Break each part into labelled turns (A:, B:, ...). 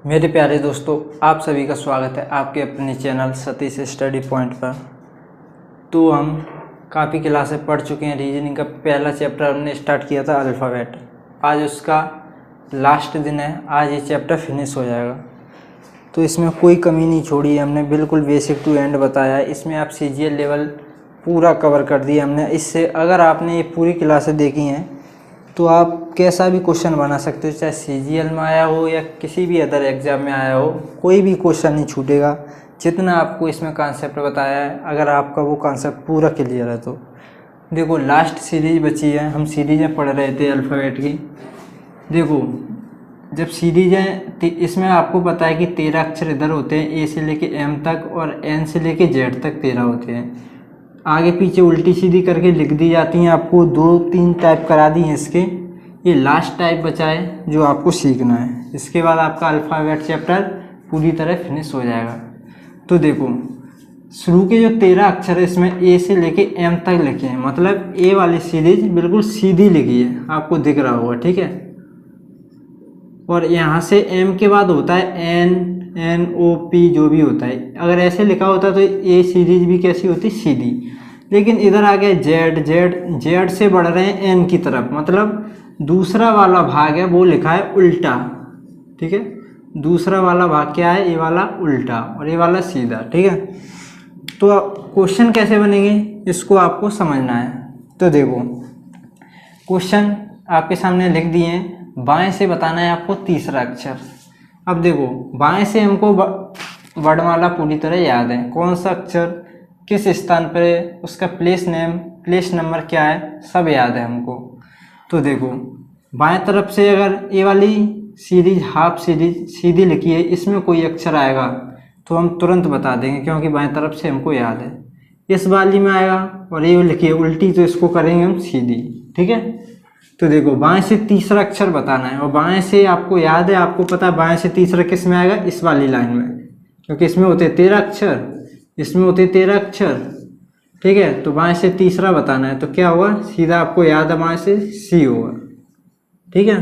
A: मेरे प्यारे दोस्तों, आप सभी का स्वागत है आपके अपने चैनल सतीश स्टडी पॉइंट पर। तो हम काफ़ी क्लासें पढ़ चुके हैं। रीजनिंग का पहला चैप्टर हमने स्टार्ट किया था अल्फ़ाबेट। आज उसका लास्ट दिन है, आज ये चैप्टर फिनिश हो जाएगा। तो इसमें कोई कमी नहीं छोड़ी है हमने, बिल्कुल बेसिक टू एंड बताया है। इसमें आप CGL लेवल पूरा कवर कर दिया हमने। इससे अगर आपने ये पूरी क्लासें देखी हैं तो आप कैसा भी क्वेश्चन बना सकते हो, चाहे CGL में आया हो या किसी भी अदर एग्ज़ाम में आया हो, कोई भी क्वेश्चन नहीं छूटेगा। जितना आपको इसमें कॉन्सेप्ट बताया है, अगर आपका वो कॉन्सेप्ट पूरा क्लियर है तो देखो, लास्ट सीरीज बची है। हम सीरीज में पढ़ रहे थे अल्फ़ाबेट की। देखो, जब सीरीज है तो इसमें आपको पता है कि 13 अक्षर इधर होते हैं, A से लेके M तक, और N से लेके Z तक 13 होते हैं। आगे पीछे उल्टी सीधी करके लिख दी जाती हैं। आपको 2-3 टाइप करा दी हैं इसके। ये लास्ट टाइप बचा है जो आपको सीखना है। इसके बाद आपका अल्फ़ाबेट चैप्टर पूरी तरह फिनिश हो जाएगा। तो देखो, शुरू के जो 13 अक्षर है इसमें A से लेके M तक लिखे हैं, मतलब A वाली सीरीज बिल्कुल सीधी लिखी है, आपको दिख रहा होगा, ठीक है। और यहाँ से M के बाद होता है NOP, जो भी होता है। अगर ऐसे लिखा होता तो ये सीरीज भी कैसी होती, सीधी। लेकिन इधर आ गया Z से बढ़ रहे हैं N की तरफ, मतलब दूसरा वाला भाग है वो लिखा है उल्टा, ठीक है। दूसरा वाला भाग क्या है, ये वाला उल्टा और ये वाला सीधा, ठीक है। तो क्वेश्चन कैसे बनेंगे इसको आपको समझना है। तो देखो, क्वेश्चन आपके सामने लिख दिए हैं। बाएं से बताना है आपको तीसरा अक्षर। अब देखो, बाएं से हमको वर्णमाला पूरी तरह याद है, कौन सा अक्षर किस स्थान पर है, उसका प्लेस नेम, प्लेस नंबर क्या है, सब याद है हमको। तो देखो, बाएं तरफ से अगर ये वाली सीरीज हाफ सीरीज सीधी लिखी है, इसमें कोई अक्षर आएगा तो हम तुरंत बता देंगे, क्योंकि बाएं तरफ से हमको याद है। इस वाली में आएगा और ये लिखी है उल्टी, तो इसको करेंगे हम सीधी, ठीक है। तो देखो, बाएं से तीसरा अक्षर बताना है, और बाएं से आपको याद है, आपको पता है बाएं से तीसरा किस में आएगा, इस वाली लाइन में, क्योंकि इसमें होते 13 अक्षर, इसमें होते 13 अक्षर, ठीक है। तो बाएं से तीसरा बताना है तो क्या होगा, सीधा आपको याद है बाएं से C होगा, ठीक है।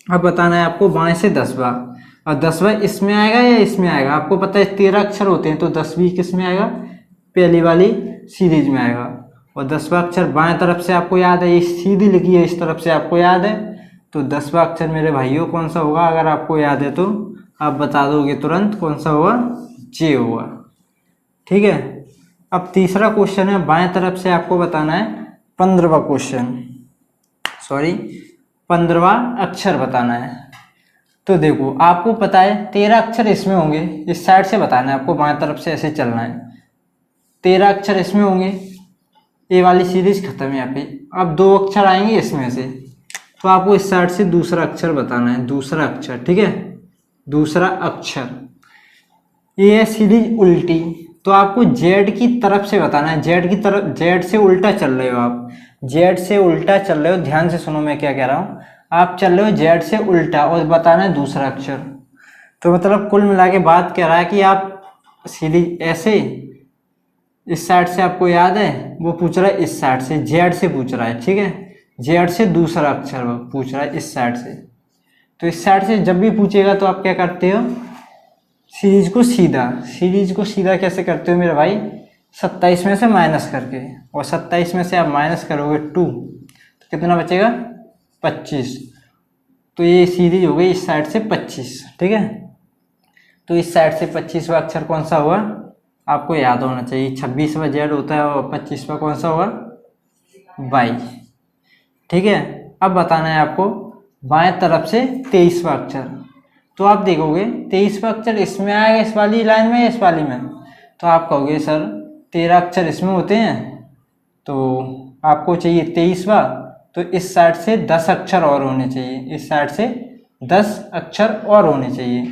A: अब बताना है आपको बाएं से 10वां, और 10वां इसमें आएगा या इसमें आएगा, आपको पता है 13 अक्षर होते हैं, तो 10वीं किस में आएगा, पहली वाली सीरीज में आएगा। और 10वां अक्षर बाएं तरफ से आपको याद है, ये सीधी लिखी है, इस तरफ से आपको याद है, तो 10वां अक्षर मेरे भाइयों कौन सा होगा, अगर आपको याद है तो आप बता दोगे तुरंत, कौन सा होगा, J होगा, ठीक है। अब तीसरा क्वेश्चन है, बाएं तरफ से आपको बताना है 15वां क्वेश्चन, सॉरी 15वां अक्षर बताना है। तो देखो, आपको पता है 13 अक्षर इसमें होंगे, इस साइड से बताना है आपको, बाएं तरफ से ऐसे चलना है। 13 अक्षर इसमें होंगे, ये वाली सीरीज खत्म है यहाँ पे। अब 2 अक्षर आएंगे इसमें से, तो आपको इस साइड से दूसरा अक्षर बताना है, दूसरा अक्षर, ठीक है, दूसरा अक्षर। ये है सीरीज उल्टी, तो आपको Z की तरफ से बताना है, Z की तरफ, Z से उल्टा चल रहे हो आप, Z से उल्टा चल रहे हो, ध्यान से सुनो मैं क्या कह रहा हूँ। आप चल रहे हो Z से उल्टा और बताना है दूसरा अक्षर। तो मतलब कुल मिला के बात कह रहा है कि आप सीरीज ऐसे, इस साइड से आपको याद है, वो पूछ रहा है इस साइड से, Z से पूछ रहा है, ठीक है। Z से दूसरा अक्षर पूछ रहा है इस साइड से। तो इस साइड से जब भी पूछेगा तो आप क्या करते हो, सीरीज को सीधा कैसे करते हो मेरे भाई, 27 में से माइनस करके, और 27 में से आप माइनस करोगे 2 तो कितना बचेगा, 25। तो ये सीरीज हो गई इस साइड से 25, ठीक है। तो इस साइड से 25वां अक्षर कौन सा हुआ, आपको याद होना चाहिए। 26वां Z होता है और 25वां कौन सा होगा, Y, ठीक है। अब बताना है आपको बाएं तरफ से 23वां अक्षर। तो आप देखोगे 23वां अक्षर इसमें आएगा, इस वाली लाइन में या इस वाली में, तो आप कहोगे सर 13 अक्षर इसमें होते हैं, तो आपको चाहिए 23वां, तो इस साइड से 10 अक्षर और होने चाहिए, इस साइड से 10 अक्षर और होने चाहिए।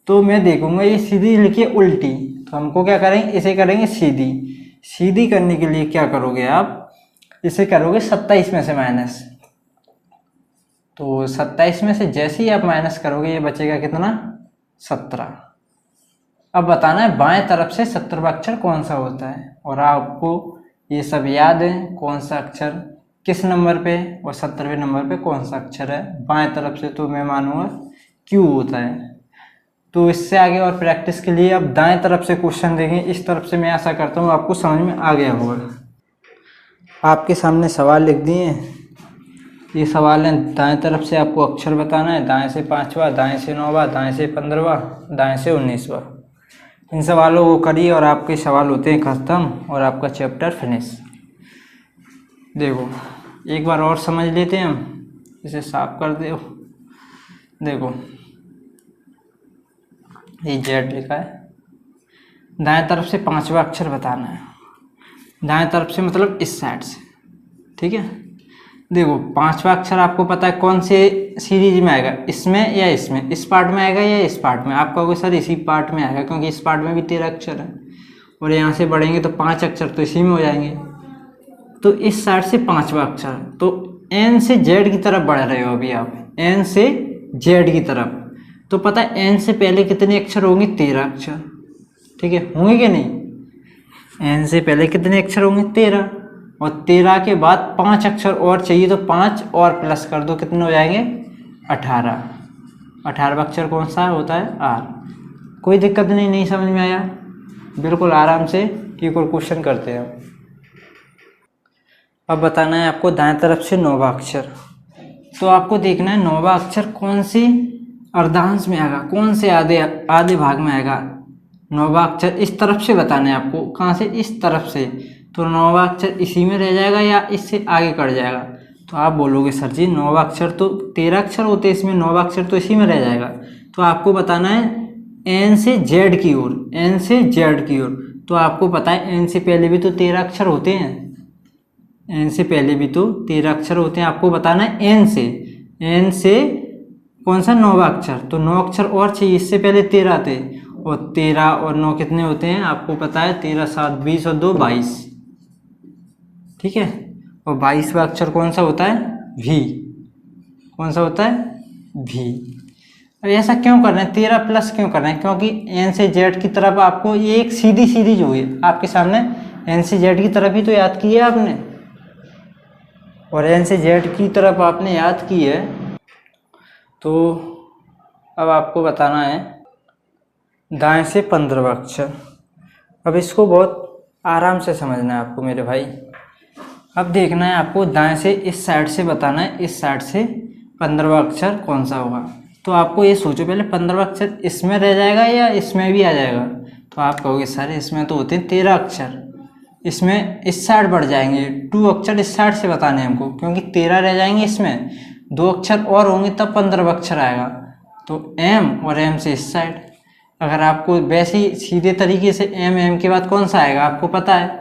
A: तो मैं देखूंगा ये सीधी लिखी उल्टी, तो हमको क्या करेंगे, इसे करेंगे सीधी करने के लिए क्या करोगे आप, इसे करोगे 27 में से माइनस। तो 27 में से जैसे ही आप माइनस करोगे ये बचेगा कितना, 17। अब बताना है बाएं तरफ से 17वां अक्षर कौन सा होता है, और आपको ये सब याद है कौन सा अक्षर किस नंबर पे और 17वें नंबर पे कौन सा अक्षर है बाएं तरफ से, तो मैं मानूंगा Q होता है। तो इससे आगे और प्रैक्टिस के लिए अब दाएं तरफ से क्वेश्चन देखें। इस तरफ से मैं आशा करता हूँ आपको समझ में आ गया होगा। आपके सामने सवाल लिख दिए हैं। ये सवाल है, दाएं तरफ से आपको अक्षर बताना है, दाएं से 5वां, दाएं से 9वां, दाएं से 15वां, दाएं से 19वां। इन सवालों को करिए और आपके सवाल होते हैं ख़त्म और आपका चैप्टर फिनिश। देखो एक बार और समझ लेते हैं हम, इसे साफ कर दो। देखो ये जेड लिखा है, दाएं तरफ से 5वां अक्षर बताना है, दाएं तरफ से मतलब इस साइड से, ठीक है। देखो 5वां अक्षर आपको पता है कौन से सीरीज में आएगा, इसमें या इसमें, इस पार्ट में आएगा या इस पार्ट में। आप कहोगे सर इसी पार्ट में आएगा, क्योंकि इस पार्ट में भी 13 अक्षर है और यहाँ से बढ़ेंगे तो 5 अक्षर तो इसी में हो जाएंगे। तो इस साइड से 5वां अक्षर, तो एन से जेड की तरफ बढ़ रहे हो अभी आप, एन से जेड की तरफ। तो पता है एन से पहले कितने अक्षर होंगे, 13 अक्षर, ठीक है, होंगे कि नहीं। एन से पहले कितने अक्षर होंगे, 13, और 13 के बाद 5 अक्षर और चाहिए, तो 5 और प्लस कर दो, कितने हो जाएंगे, 18। 18वां अक्षर कौन सा होता है, आर। कोई दिक्कत नहीं, नहीं समझ में आया, बिल्कुल आराम से एक और क्वेश्चन करते हैं। अब बताना है आपको दाएं तरफ से 9वां अक्षर। तो आपको देखना है 9वां अक्षर कौन से अर्धांश में आएगा, कौन से आधे भाग में आएगा। 9वां अक्षर इस तरफ से बताना है आपको, कहाँ से, इस तरफ से। तो 9वां अक्षर इसी में रह जाएगा या इससे आगे कट जाएगा। तो आप बोलोगे सर जी 9वां अक्षर तो 13 अक्षर होते हैं इसमें, 9वां अक्षर तो इसी में रह जाएगा। तो आपको बताना है एन से जेड की ओर, एन से जेड की ओर। तो आपको पता है एन से पहले भी तो 13 अक्षर होते हैं, एन से पहले भी तो 13 अक्षर होते हैं। आपको बताना है एन से कौन सा, 9वां अक्षर। तो 9 अक्षर और चाहिए, इससे पहले 13 थे, और 13 और 9 कितने होते हैं, आपको पता है 13 7 20 और 2 22, ठीक है। और 22वां अक्षर कौन सा होता है, भी। कौन सा होता है, भी। अब ऐसा क्यों कर रहे हैं, 13 प्लस क्यों कर रहे हैं, क्योंकि एन से जेड की तरफ आपको ये एक सीधी सीरीज हुई है आपके सामने। एन से जेड की तरफ ही तो याद की है आपने, और एन से जेड की तरफ आपने याद की है। तो अब आपको बताना है दाएं से 15वां अक्षर। अब इसको बहुत आराम से समझना है आपको मेरे भाई। अब देखना है आपको दाएं से इस साइड से बताना है, इस साइड से 15वां अक्षर कौन सा होगा। तो आपको ये सोचो पहले 15वां अक्षर इसमें रह जाएगा या इसमें भी आ जाएगा। तो आप कहोगे सर इसमें तो होते हैं 13 अक्षर, इसमें इस साइड बढ़ जाएंगे, 2 अक्षर इस साइड से बताने हमको, क्योंकि 13 रह जाएंगे, इसमें 2 अक्षर और होंगे तब 15वां अक्षर आएगा। तो एम और एम से इस साइड। अगर आपको वैसे ही सीधे तरीके से एम के बाद कौन सा आएगा आपको पता है,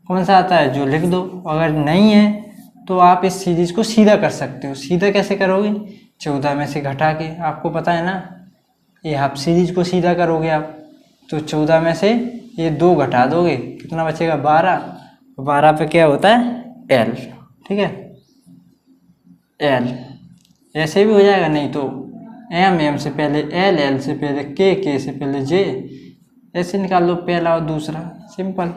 A: कौन सा आता है, जो लिख दो। अगर नहीं है तो आप इस सीरीज को सीधा कर सकते हो। सीधा कैसे करोगे, 14 में से घटा के, आपको पता है ना, ये आप सीरीज को सीधा करोगे आप। तो 14 में से ये 2 घटा दोगे, कितना बचेगा, 12। 12 पे क्या होता है, एल, ठीक है, एल। ऐसे भी हो जाएगा, नहीं तो एम से पहले एल, एल से पहले के से पहले जे, ऐसे निकाल लो पहला और दूसरा, सिंपल।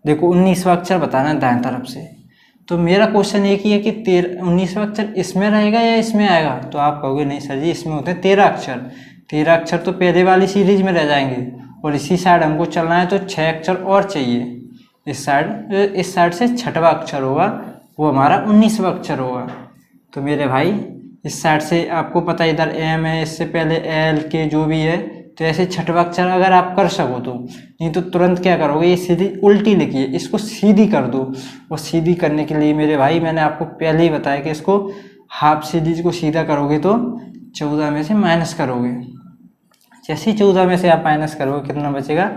A: देखो 19वां अक्षर बताना है दाएं तरफ से। तो मेरा क्वेश्चन एक ही है कि 19वां अक्षर इसमें रहेगा या इसमें आएगा। तो आप कहोगे नहीं सर जी इसमें होते हैं 13 अक्षर। 13 अक्षर तो पहले वाली सीरीज में रह जाएंगे, और इसी साइड हमको चलना है, तो 6 अक्षर और चाहिए इस साइड से 6वां अक्षर होगा, वो हमारा 19वां अक्षर होगा। तो मेरे भाई इस साइड से आपको पता है इधर एम है, इससे पहले एल के जो भी है, तो ऐसे 6वां अक्षर अगर आप कर सको तो, नहीं तो तुरंत क्या करोगे, ये सीधी उल्टी लिखिए, इसको सीधी कर दो। और सीधी करने के लिए मेरे भाई मैंने आपको पहले ही बताया कि इसको हाफ सीरीज को सीधा करोगे तो 14 में से माइनस करोगे। जैसे ही 14 में से आप माइनस करोगे कितना बचेगा,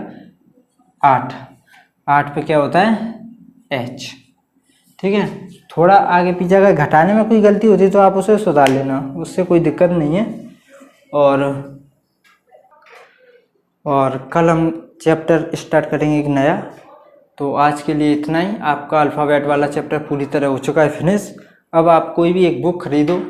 A: 8। 8 पे क्या होता है, एच, ठीक है। थोड़ा आगे पीछे अगर घटाने में कोई गलती होती तो आप उसे सुधार लेना, उससे कोई दिक्कत नहीं है। और कल हम चैप्टर स्टार्ट करेंगे एक नया। तो आज के लिए इतना ही। आपका अल्फ़ाबेट वाला चैप्टर पूरी तरह हो चुका है फिनिश। अब आप कोई भी एक बुक खरीदो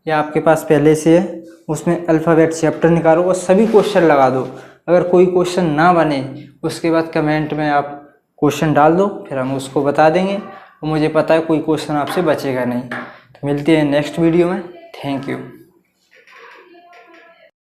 A: या आपके पास पहले से है, उसमें अल्फ़ाबेट चैप्टर निकालो और सभी क्वेश्चन लगा दो। अगर कोई क्वेश्चन ना बने उसके बाद कमेंट में आप क्वेश्चन डाल दो, फिर हम उसको बता देंगे। और मुझे पता है कोई क्वेश्चन आपसे बचेगा नहीं। तो मिलते हैं नेक्स्ट वीडियो में। Thank you.